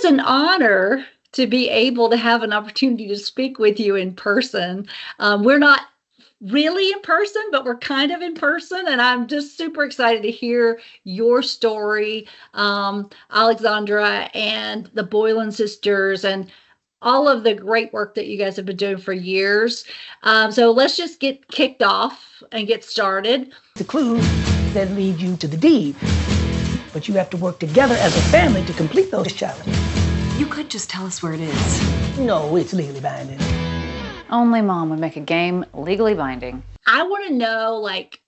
is an honor to be able to have an opportunity to speak with you in person. We're not really in person, but we're kind of in person, and I'm just super excited to hear your story, Alexandra, and the Boylan sisters, and all of the great work that you guys have been doing for years. So let's just get kicked off and get started. The clues that lead you to the deed, but you have to work together as a family to complete those challenges. You could just tell us where it is. No, it's legally binding. Only Mom would make a game legally binding. I want to know, like,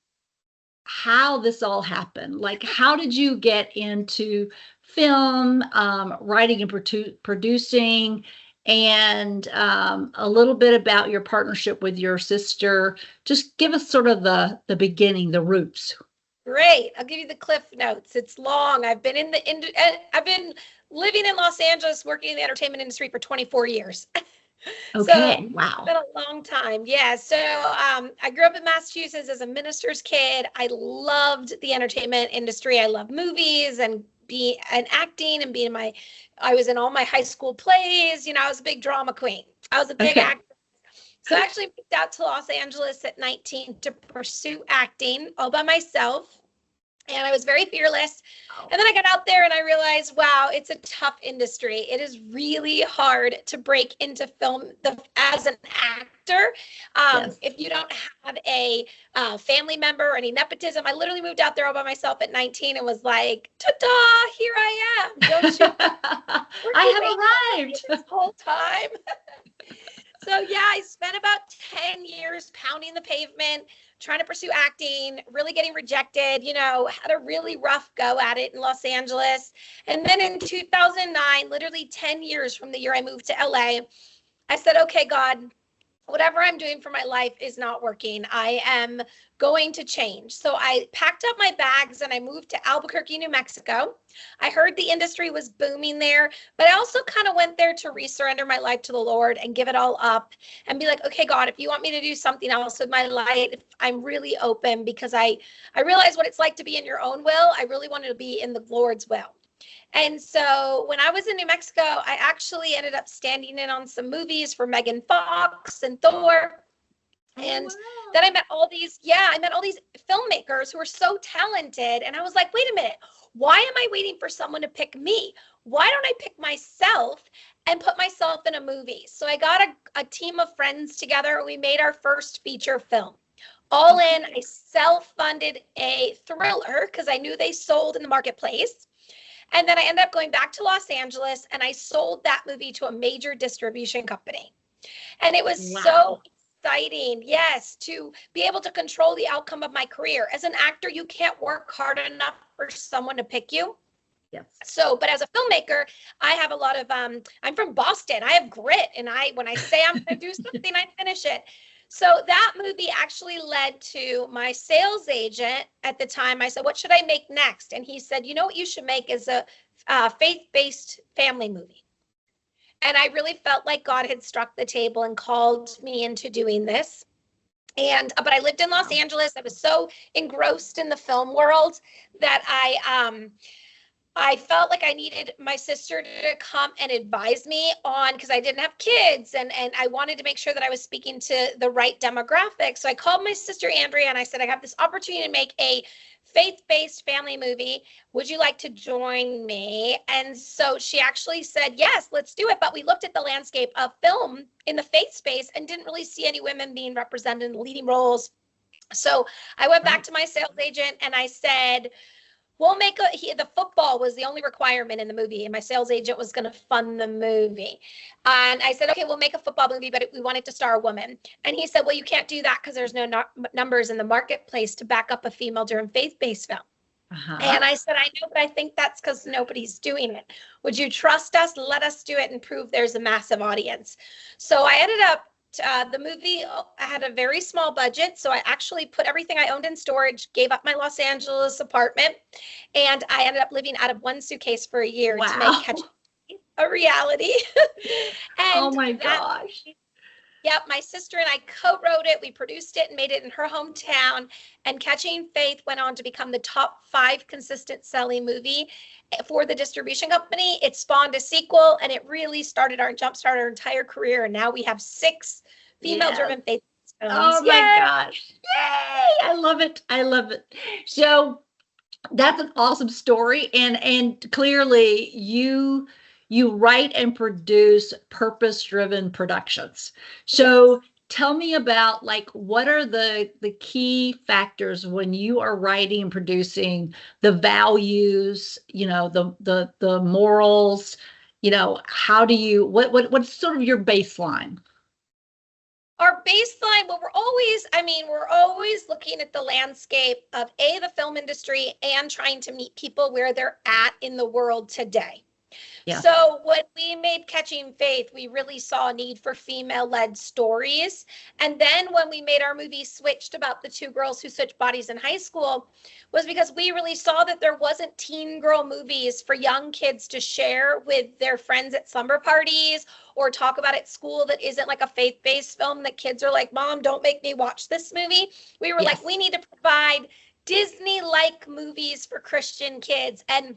how this all happened. Like, how did you get into film, writing and producing, and a little bit about your partnership with your sister? Just give us sort of the beginning, the roots. Great. I'll give you the cliff notes. It's long. I've been living in Los Angeles, working in the entertainment industry for 24 years. Okay. So, wow. It's been a long time. Yeah. So I grew up in Massachusetts as a minister's kid. I loved the entertainment industry. I love movies and acting and I was in all my high school plays. You know, I was a big drama queen. I was a big actor. So I actually moved out to Los Angeles at 19 to pursue acting all by myself. And I was very fearless. And then I got out there and I realized, wow, it's a tough industry. It is really hard to break into film as an actor. Yes. If you don't have a family member or any nepotism. I literally moved out there all by myself at 19 and was like, ta-da, here I am. Don't you? I have arrived this whole time. So yeah, I spent about 10 years pounding the pavement, trying to pursue acting, really getting rejected, you know, had a really rough go at it in Los Angeles. And then in 2009, literally 10 years from the year I moved to LA, I said, okay, God, whatever I'm doing for my life is not working. I am going to change. So I packed up my bags and I moved to Albuquerque, New Mexico. I heard the industry was booming there, but I also kind of went there to resurrender my life to the Lord and give it all up and be like, okay, God, if you want me to do something else with my life, I'm really open, because I realize what it's like to be in your own will. I really wanted to be in the Lord's will. And so when I was in New Mexico, I actually ended up standing in on some movies for Megan Fox and Thor. And then I met all these filmmakers who were so talented. And I was like, wait a minute, why am I waiting for someone to pick me? Why don't I pick myself and put myself in a movie? So I got a team of friends together and we made our first feature film. All in, I self-funded a thriller because I knew they sold in the marketplace. And then I ended up going back to Los Angeles and I sold that movie to a major distribution company. And it was so exciting, yes, to be able to control the outcome of my career. As an actor, you can't work hard enough for someone to pick you. Yes. So, but as a filmmaker, I have a lot of, I'm from Boston. I have grit. And when I say I'm going to do something, I finish it. So that movie actually led to my sales agent at the time. I said, what should I make next? And he said, you know what you should make is a faith-based family movie. And I really felt like God had struck the table and called me into doing this. But I lived in Los Angeles. I was so engrossed in the film world that I felt like I needed my sister to come and advise me on, because I didn't have kids and I wanted to make sure that I was speaking to the right demographic. So I called my sister Andrea and I said, I have this opportunity to make a faith-based family movie. Would you like to join me? And so she actually said, yes, let's do it. But we looked at the landscape of film in the faith space and didn't really see any women being represented in leading roles. So I went back to my sales agent and I said, we'll make the football was the only requirement in the movie, and my sales agent was going to fund the movie. And I said, okay, we'll make a football movie, but we want it to star a woman. And he said, well, you can't do that because there's no numbers in the marketplace to back up a female-driven faith-based film. And I said, I know, but I think that's because nobody's doing it. Would you trust us? Let us do it and prove there's a massive audience. So I ended up, the movie had a very small budget, so I actually put everything I owned in storage, gave up my Los Angeles apartment, and I ended up living out of one suitcase for a year to make Catch a reality. And oh my gosh. Yep, my sister and I co-wrote it. We produced it and made it in her hometown. And Catching Faith went on to become the top 5 consistent selling movie for the distribution company. It spawned a sequel, and it really jumpstarted our entire career. And now we have 6 female-driven faith films. Oh my gosh. Yay! I love it. I love it. So that's an awesome story. And clearly you write and produce purpose-driven productions. So tell me about, like, what are the key factors when you are writing and producing, the values, the morals, how do you, what's sort of your baseline? Our baseline, well, we're always looking at the landscape of the film industry and trying to meet people where they're at in the world today. Yeah. So when we made Catching Faith, we really saw a need for female-led stories. And then when we made our movie Switched, about the 2 girls who switched bodies in high school, was because we really saw that there wasn't teen girl movies for young kids to share with their friends at slumber parties or talk about at school that isn't like a faith-based film that kids are like, Mom, don't make me watch this movie. We were like, we need to provide Disney-like movies for Christian kids and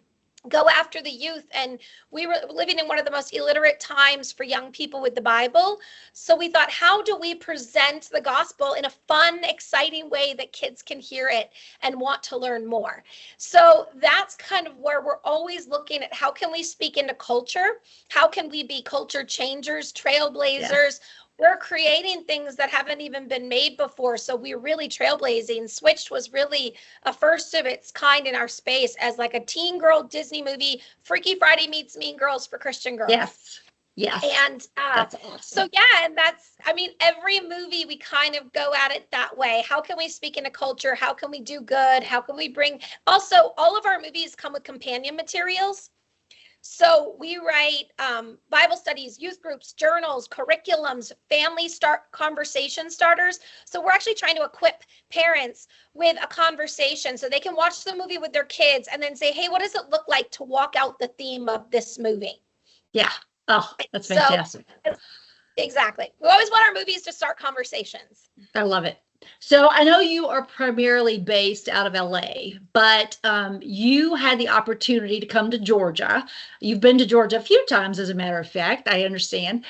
go after the youth. And we were living in one of the most illiterate times for young people with the Bible. So we thought, how do we present the gospel in a fun, exciting way that kids can hear it and want to learn more? So that's kind of where we're always looking at, how can we speak into culture? How can we be culture changers, trailblazers? We're creating things that haven't even been made before. So we're really trailblazing. Switched was really a first of its kind in our space as like a teen girl Disney movie. Freaky Friday meets Mean Girls for Christian girls. Yes. Yes. And that's awesome. So and every movie we kind of go at it that way. How can we speak into culture? How can we do good? How can we bring, also all of our movies come with companion materials. So we write Bible studies, youth groups, journals, curriculums, family conversation starters. So we're actually trying to equip parents with a conversation so they can watch the movie with their kids and then say, hey, what does it look like to walk out the theme of this movie? Yeah. Oh, that's fantastic. Exactly. We always want our movies to start conversations. I love it. So I know you are primarily based out of LA, but you had the opportunity to come to Georgia. You've been to Georgia a few times, as a matter of fact, I understand,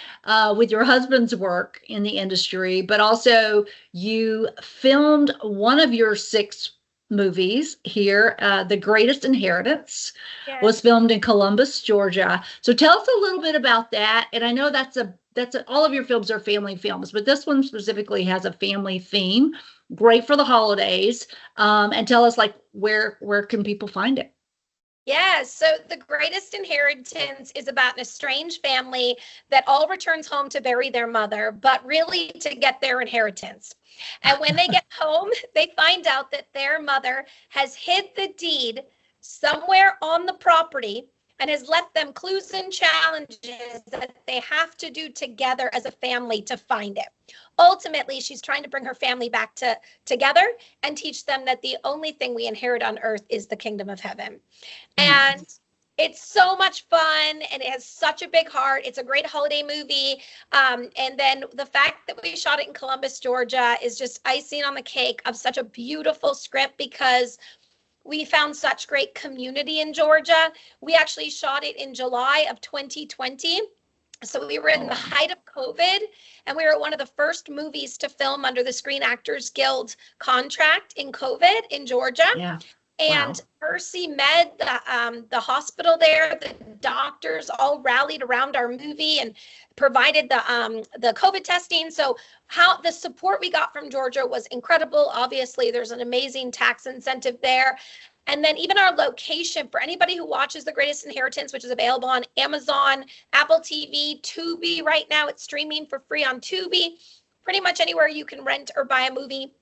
with your husband's work in the industry, but also you filmed one of your 6 movies here. The Greatest Inheritance was filmed in Columbus, Georgia. So tell us a little bit about that. And I know all of your films are family films, but this one specifically has a family theme. Great for the holidays. And tell us, like, where can people find it? Yeah, so The Greatest Inheritance is about an estranged family that all returns home to bury their mother, but really to get their inheritance. And when they get home, they find out that their mother has hid the deed somewhere on the property and has left them clues and challenges that they have to do together as a family to find it. Ultimately, she's trying to bring her family back together and teach them that the only thing we inherit on earth is the kingdom of heaven. And it's so much fun, and it has such a big heart. It's a great holiday movie. And then the fact that we shot it in Columbus, Georgia is just icing on the cake of such a beautiful script, because we found such great community in Georgia. We actually shot it in July of 2020. So we were in the height of COVID, and we were one of the first movies to film under the Screen Actors Guild contract in COVID in Georgia. Yeah. And Mercy Med, the hospital there, the doctors all rallied around our movie and provided the COVID testing. So how the support we got from Georgia was incredible. Obviously, there's an amazing tax incentive there. And then even our location, for anybody who watches The Greatest Inheritance, which is available on Amazon, Apple TV, Tubi right now, it's streaming for free on Tubi. Pretty much anywhere you can rent or buy a movie,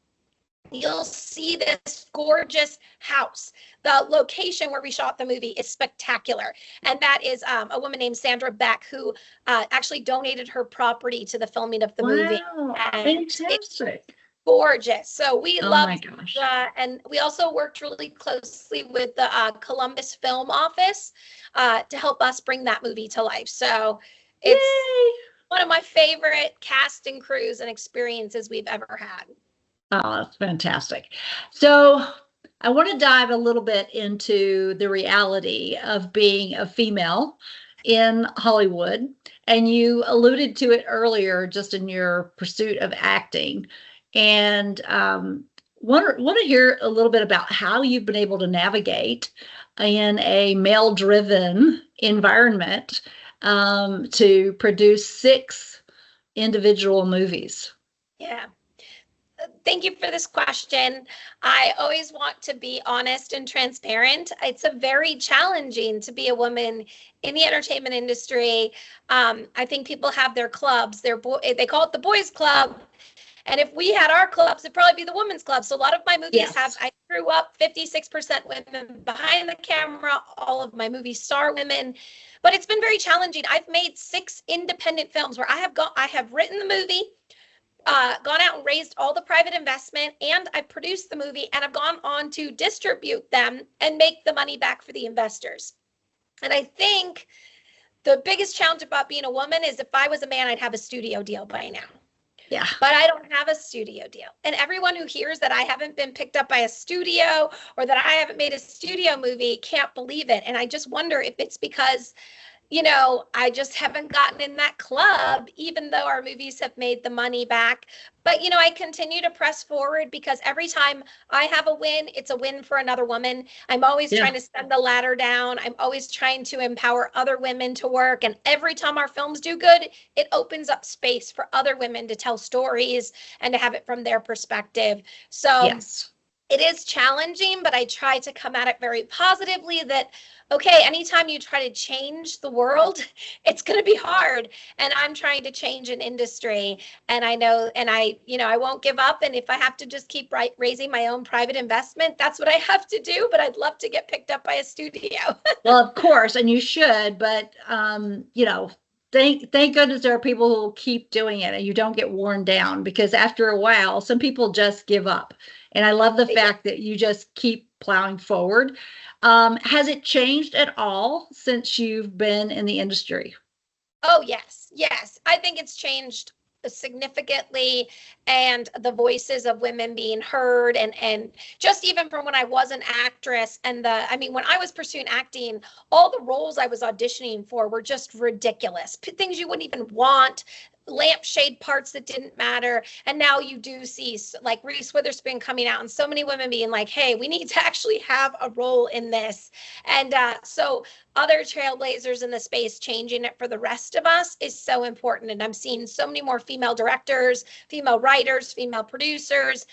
you'll see this gorgeous house. The location where we shot the movie is spectacular. And that is a woman named Sandra Beck, who actually donated her property to the filming of the movie. And fantastic. Gorgeous. So we love and we also worked really closely with the Columbus Film Office to help us bring that movie to life. So it's one of my favorite cast and crews and experiences we've ever had. Oh, that's fantastic. So I want to dive a little bit into the reality of being a female in Hollywood. And you alluded to it earlier, just in your pursuit of acting. And want to hear a little bit about how you've been able to navigate in a male-driven environment to produce 6 individual movies. Yeah. Thank you for this question. I always want to be honest and transparent. It's a very challenging to be a woman in the entertainment industry. I think people have their clubs, they call it the boys club. And if we had our clubs, it'd probably be the women's club. So a lot of my movies I grew up 56% women behind the camera, all of my movies star women. But it's been very challenging. I've made 6 independent films where I have written the movie, gone out and raised all the private investment, and I produced the movie, and I've gone on to distribute them and make the money back for the investors. And I think the biggest challenge about being a woman is if I was a man, I'd have a studio deal by now. Yeah. But I don't have a studio deal. And everyone who hears that I haven't been picked up by a studio or that I haven't made a studio movie can't believe it. And I just wonder if it's because, I just haven't gotten in that club, even though our movies have made the money back. But, I continue to press forward because every time I have a win, it's a win for another woman. I'm always trying to send the ladder down. I'm always trying to empower other women to work. And every time our films do good, it opens up space for other women to tell stories and to have it from their perspective. So it is challenging, but I try to come at it very positively that, okay, anytime you try to change the world, it's going to be hard. And I'm trying to change an industry. And I know, and I won't give up. And if I have to just keep raising my own private investment, that's what I have to do. But I'd love to get picked up by a studio. Well, of course, and you should, but, thank goodness there are people who will keep doing it and you don't get worn down, because after a while, some people just give up. And I love the fact that you just keep plowing forward. Has it changed at all since you've been in the industry? Oh, yes. Yes. I think it's changed significantly, and the voices of women being heard, and just even from when I was an actress, and when I was pursuing acting, all the roles I was auditioning for were just ridiculous, things you wouldn't even want, lampshade parts that didn't matter. And now you do see like Reese Witherspoon coming out and so many women being like, hey, we need to actually have a role in this. And so other trailblazers in the space changing it for the rest of us is so important. And I'm seeing so many more female directors, female writers, female producers.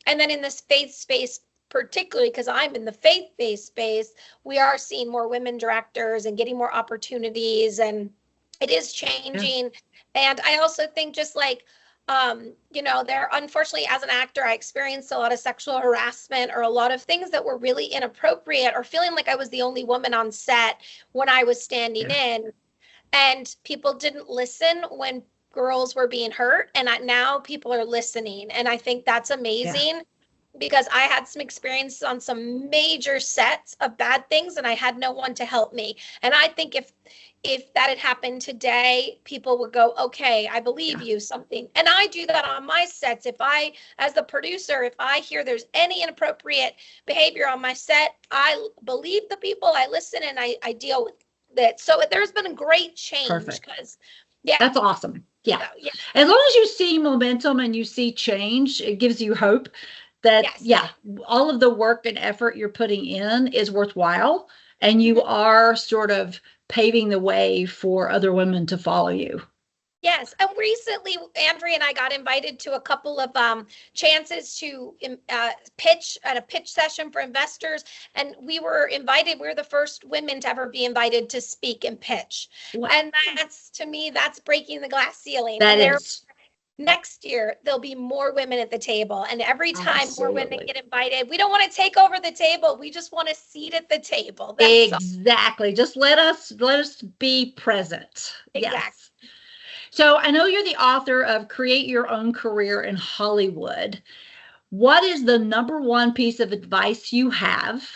And then in this faith space, particularly because I'm in the faith-based space, we are seeing more women directors and getting more opportunities, and it is changing. And I also think just like, there, unfortunately, as an actor, I experienced a lot of sexual harassment or a lot of things that were really inappropriate, or feeling like I was the only woman on set when I was standing in. And people didn't listen when girls were being hurt. And now people are listening. And I think that's amazing. Because I had some experiences on some major sets of bad things and I had no one to help me. And I think if that had happened today, people would go, okay, I believe you something. And I do that on my sets. If I, as the producer, if I hear there's any inappropriate behavior on my set, I believe the people, I listen, and I deal with it. So there's been a great change. Perfect. Because, that's awesome. Yeah. As long as you see momentum and you see change, it gives you hope that, all of the work and effort you're putting in is worthwhile, and you are sort of paving the way for other women to follow you. Yes. And recently, Andrea and I got invited to a couple of chances to pitch at a pitch session for investors. And we were invited. We're the first women to ever be invited to speak and pitch. Wow. And that's, to me, that's breaking the glass ceiling. That is. Next year, there'll be more women at the table. And every time more women get invited, we don't want to take over the table. We just want a seat at the table. That's exactly. All. Just let us be present. Exactly. Yes. So I know you're the author of Create Your Own Career in Hollywood. What is the number one piece of advice you have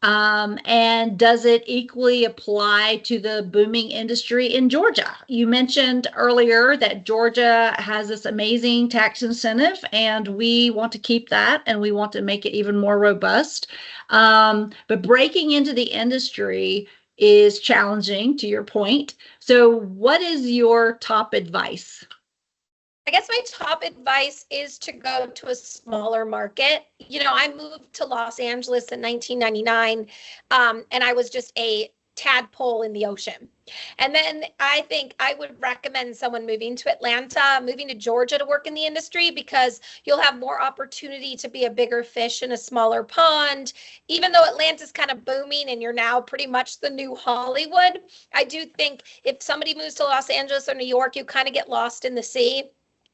And does it equally apply to the booming industry in Georgia? You mentioned earlier that Georgia has this amazing tax incentive, and we want to keep that, and we want to make it even more robust. But breaking into the industry is challenging, to your point. So what is your top advice? I guess my top advice is to go to a smaller market. I moved to Los Angeles in 1999, and I was just a tadpole in the ocean. And then I think I would recommend someone moving to Atlanta, moving to Georgia to work in the industry, because you'll have more opportunity to be a bigger fish in a smaller pond. Even though Atlanta's kind of booming and you're now pretty much the new Hollywood, I do think if somebody moves to Los Angeles or New York, you kind of get lost in the sea.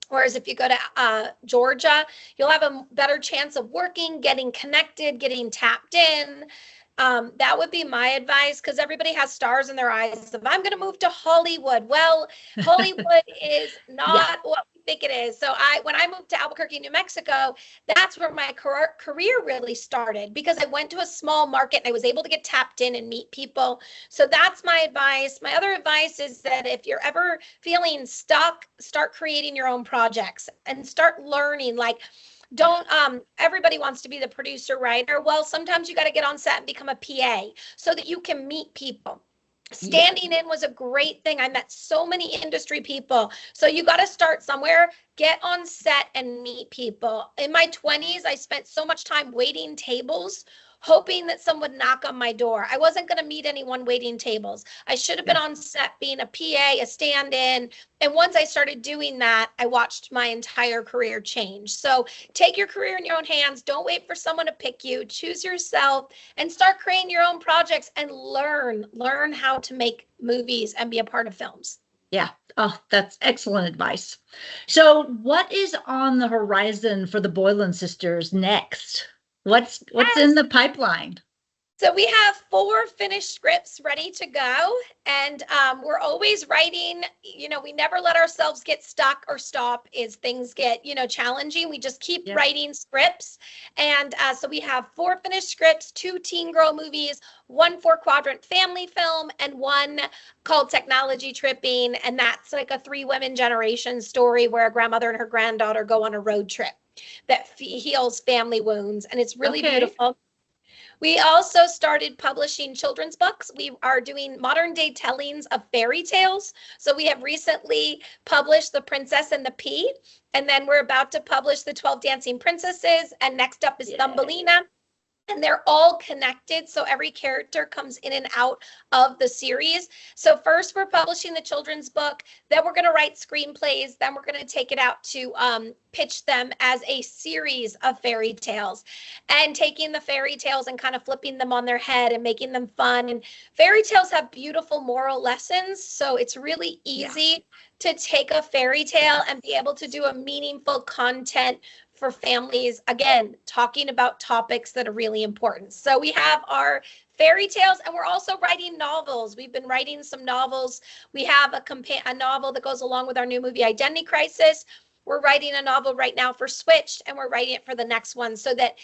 Whereas if you go to Georgia, you'll have a better chance of working, getting connected, getting tapped in. That would be my advice, because everybody has stars in their eyes. If I'm going to move to Hollywood, well, Hollywood is not what we think it is. So when I moved to Albuquerque, New Mexico, that's where my career really started, because I went to a small market and I was able to get tapped in and meet people. So that's my advice. My other advice is that if you're ever feeling stuck, start creating your own projects and start learning. Like, don't everybody wants to be the producer writer. Well, sometimes you got to get on set and become a PA so that you can meet people. Standing in was a great thing. I met so many industry people. So you got to start somewhere, get on set and meet people. In my 20s, I spent so much time waiting tables, hoping that someone would knock on my door. I wasn't going to meet anyone waiting tables. I should have been on set being a PA, a stand-in. And once I started doing that, I watched my entire career change. So take your career in your own hands. Don't wait for someone to pick you. Choose yourself and start creating your own projects and learn how to make movies and be a part of films. Yeah. Oh, that's excellent advice. So what is on the horizon for the Boylan sisters next? What's in the pipeline? So we have 4 finished scripts ready to go, and we're always writing. We never let ourselves get stuck or stop as things get, challenging. We just keep writing scripts. And so we have 4 finished scripts, 2 teen girl movies, 1 4-quadrant family film, and 1 called Technology Tripping. And that's like a 3 women generation story where a grandmother and her granddaughter go on a road trip that heals family wounds. And it's really beautiful. We also started publishing children's books. We are doing modern day tellings of fairy tales. So we have recently published The Princess and the Pea, and then we're about to publish The 12 Dancing Princesses, and next up is Thumbelina. And they're all connected, so every character comes in and out of the series. So first we're publishing the children's book, then we're going to write screenplays, then we're going to take it out to pitch them as a series of fairy tales, and taking the fairy tales and kind of flipping them on their head and making them fun. And fairy tales have beautiful moral lessons, so it's really easy to take a fairy tale and be able to do a meaningful content for families, again, talking about topics that are really important. So we have our fairy tales, and we're also writing novels. We've been writing some novels. We have a novel that goes along with our new movie, Identity Crisis. We're writing a novel right now for Switched, and we're writing it for the next one, so that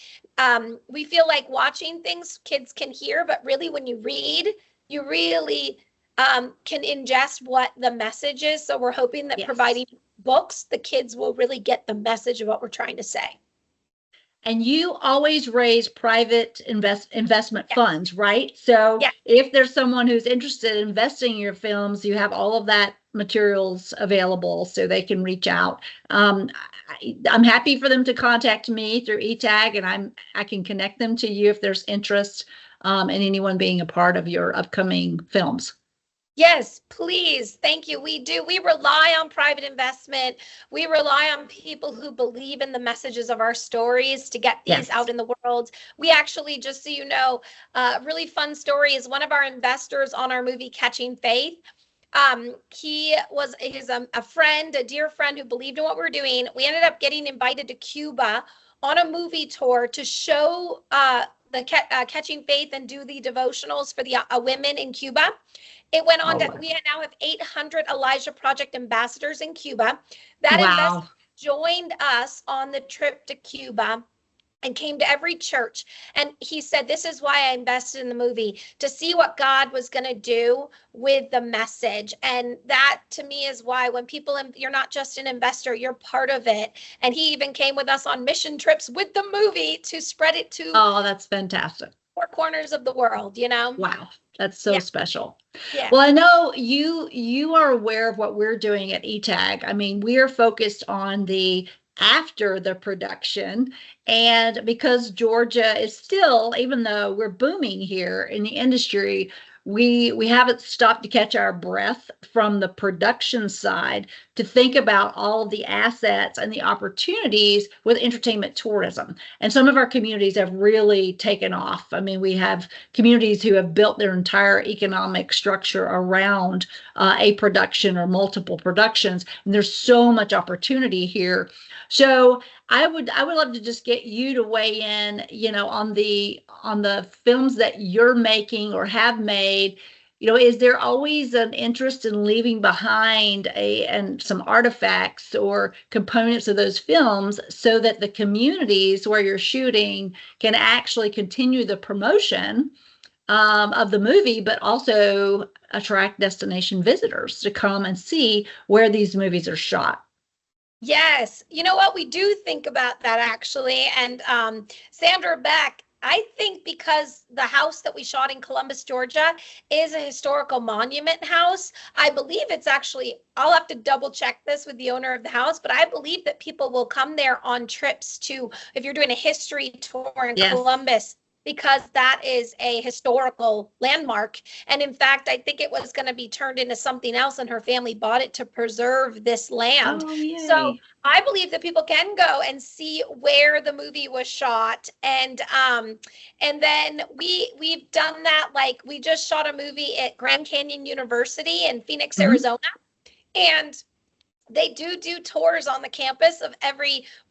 we feel like watching things kids can hear, but really when you read, you really can ingest what the message is. So we're hoping that providing books, the kids will really get the message of what we're trying to say. And you always raise private investment funds, right? So if there's someone who's interested in investing in your films, you have all of that materials available so they can reach out. I'm happy for them to contact me through ETAG, and I can connect them to you if there's interest in anyone being a part of your upcoming films. Yes, please. Thank you. We do. We rely on private investment. We rely on people who believe in the messages of our stories to get these out in the world. We actually, just so you know, a really fun story is one of our investors on our movie Catching Faith. He's a friend, a dear friend who believed in what we're doing. We ended up getting invited to Cuba on a movie tour to show the Catching Faith and do the devotionals for the women in Cuba. It went on we now have 800 Elijah Project ambassadors in Cuba. That investor joined us on the trip to Cuba. and came to every church. And he said, this is why I invested in the movie, to see what God was going to do with the message. And that to me is why when people, you're not just an investor, you're part of it. And he even came with us on mission trips with the movie to spread it to Oh, that's fantastic. 4 corners of the world, you know? Wow. That's so special. Yeah. Well, I know you are aware of what we're doing at ETAG. I mean, we are focused on the after the production, and because Georgia is still, even though we're booming here in the industry, we haven't stopped to catch our breath from the production side to think about all of the assets and the opportunities with entertainment tourism. And some of our communities have really taken off. I mean, we have communities who have built their entire economic structure around a production or multiple productions, and there's so much opportunity here. So I would love to just get you to weigh in, on the films that you're making or have made. Is there always an interest in leaving behind some artifacts or components of those films so that the communities where you're shooting can actually continue the promotion of the movie, but also attract destination visitors to come and see where these movies are shot? Yes. You know what? We do think about that actually. And Sandra Beck, I think because the house that we shot in Columbus, Georgia is a historical monument house. I believe it's actually, I'll have to double check this with the owner of the house, but I believe that people will come there on trips to, if you're doing a history tour in Columbus, because that is a historical landmark. And in fact, I think it was going to be turned into something else, and her family bought it to preserve this land. Oh, so I believe that people can go and see where the movie was shot. And then we've done that. Like, we just shot a movie at Grand Canyon University in Phoenix, Arizona. And they do tours on the campus of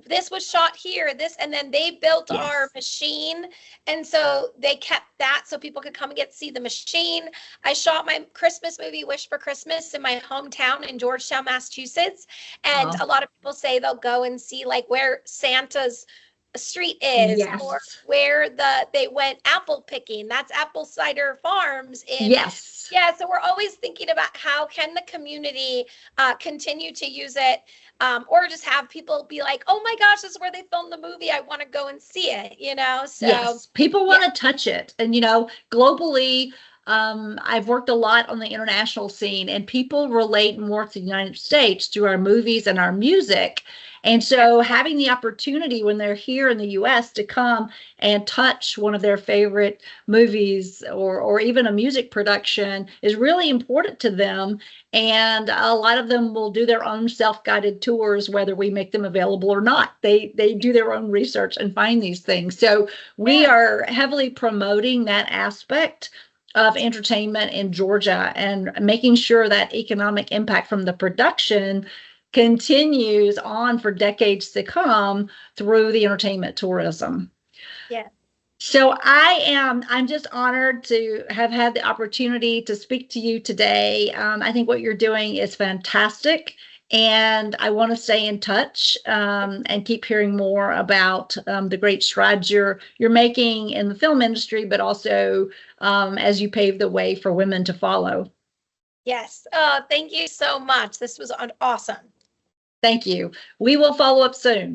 this was shot here, and then they built our machine. And so they kept that so people could come and see the machine. I shot my Christmas movie, Wish for Christmas, in my hometown in Georgetown, Massachusetts. And a lot of people say they'll go and see like where Santa's street is, or where they went apple picking. That's Apple Cider Farms in so we're always thinking about how can the community continue to use it, or just have people be like, oh my gosh, this is where they filmed the movie, I want to go and see it, so people want to touch it. And globally, I've worked a lot on the international scene, and people relate more to the United States through our movies and our music. And so having the opportunity when they're here in the US to come and touch one of their favorite movies or even a music production is really important to them. And a lot of them will do their own self-guided tours, whether we make them available or not. They do their own research and find these things. So we are heavily promoting that aspect of entertainment in Georgia and making sure that economic impact from the production continues on for decades to come through the entertainment tourism. So I'm just honored to have had the opportunity to speak to you today. I think what you're doing is fantastic, and I want to stay in touch and keep hearing more about the great strides you're making in the film industry, but also as you pave the way for women to follow. Yes. Thank you so much. This was awesome. Thank you. We will follow up soon.